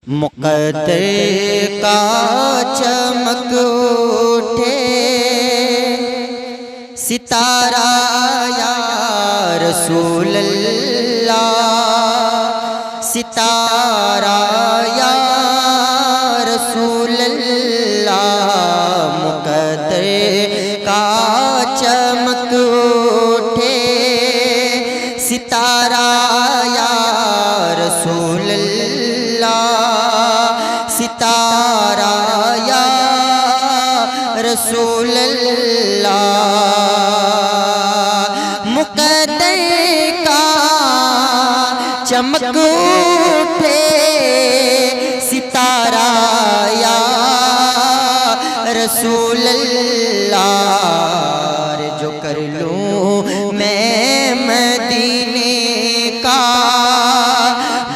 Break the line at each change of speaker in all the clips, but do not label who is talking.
مقدر کا چمک اٹھے ستارہ یا رسول اللہ، ستارہ یا رسول اللہ، مقدر کا چمک اٹھے ستارہ یا رسول اللہ، ستارہ یا رسول اللہ، مقدر کا چمک اٹھے ستارہ یا رسول اللہ، جو کر لوں میں مدینے کا،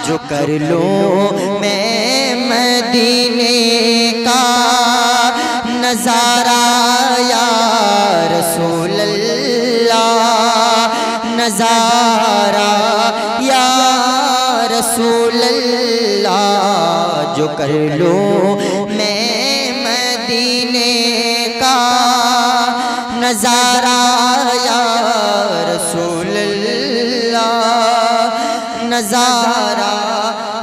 جو کر لوں میں مدینے کا نظارہ یا رسول اللہ، نظارہ یا رسول اللہ، جو کر لوں میں مدینے کا نظارہ یا رسول اللہ، نظارہ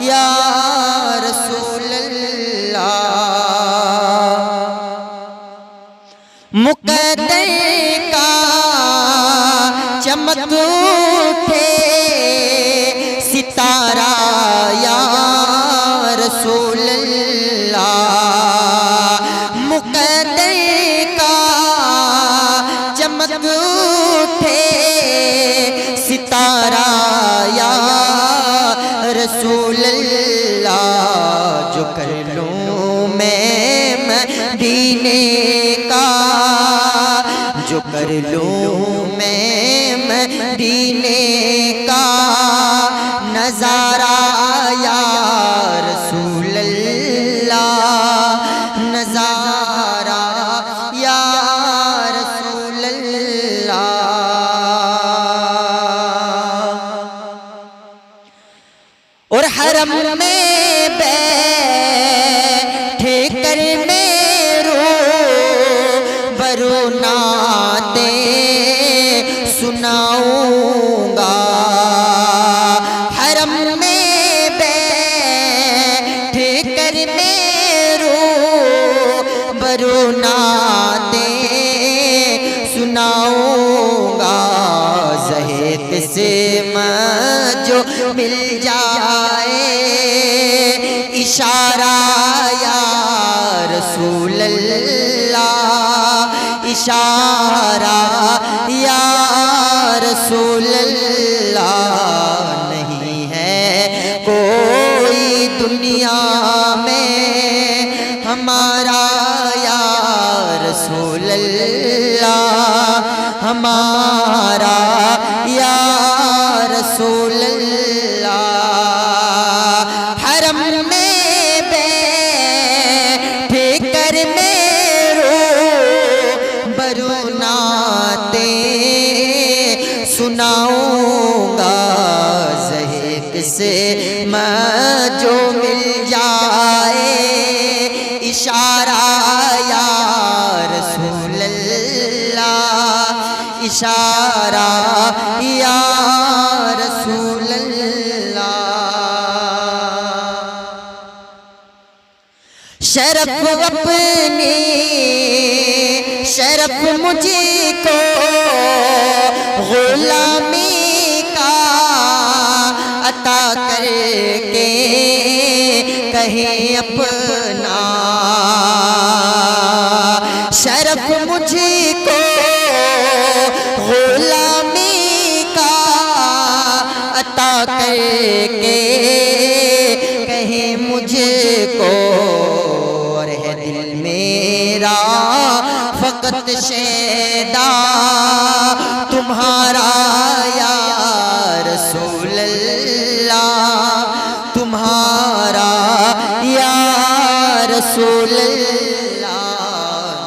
یا رسول اللہ، مقدر کا چمک اٹھے ستارہ یا رسول اللہ، مقدر کا چمک اٹھے ستارہ یا رسول اللہ، جو کر لوں میں مدینے کا، جو کر لوں میں مدینے کا نظارہ یا رسول اللہ، نظارہ یا رسول اللہ، اور حرم میں بیٹھے کر میں روبرو نعتیں سناؤں گا، حرم میں بیٹھے کر میں روبرو نعتیں سناؤں گا، زہد سے جو مل جائے اشارہ یا رسول اللہ، اشارہ یا رسول اللہ، نہیں ہے کوئی دنیا میں ہمارا یا رسول اللہ، ہمارا یا رسول اللہ، حرم میں بیٹھے کر میں روبرو نعتیں سناؤں گا، زہد سے جو مل جائے اشارہ یا رسول اللہ، اشارہ یا رسول اللہ، شرف اپنی شرف مجھے کو غلامی کا عطا کر کے کہیں اپنا، شرف مجھے کو غلامی کا عطا کر کے کہیں مجھے کو، اور ہے دل میرا فقط شیدا تمہارا یا رسول اللہ، تمہارا یا رسول اللہ،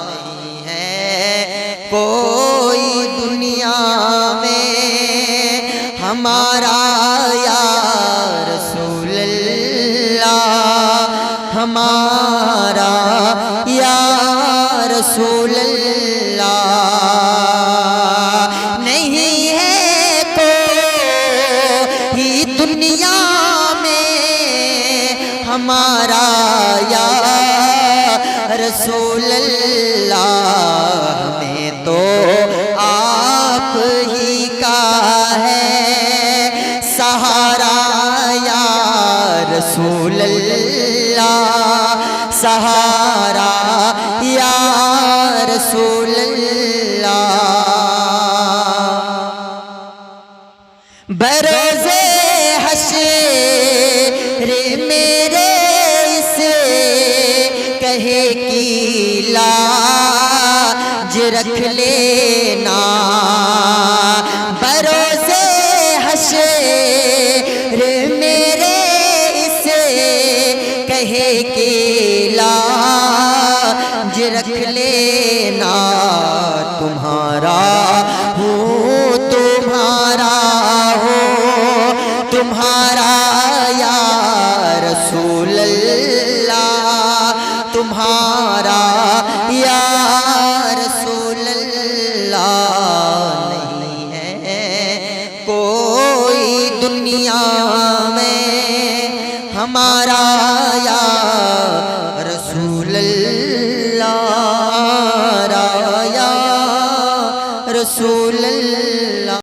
نہیں ہے کوئی دنیا میں ہمارا یا رسول اللہ، ہمارا یا رسول اللہ نہیں ہے کوئی دنیا میں ہمارا یا رسول اللہ ہمیں تو آپ ہی کا ہے سہارا یا رسول اللہ سہارا یا رسول اللہ بروز حشر میرے اس کہے کی لاج رکھ لینا بروز حشر میرے اس کہے کی لاج رکھ لینا تمہارا ہوں تمہارا ہو تمہارا یا رسول اللہ تمہارا یا رسول اللہ نہیں ہے کوئی دنیا میں ہمارا یا رسول اللہ یا رسول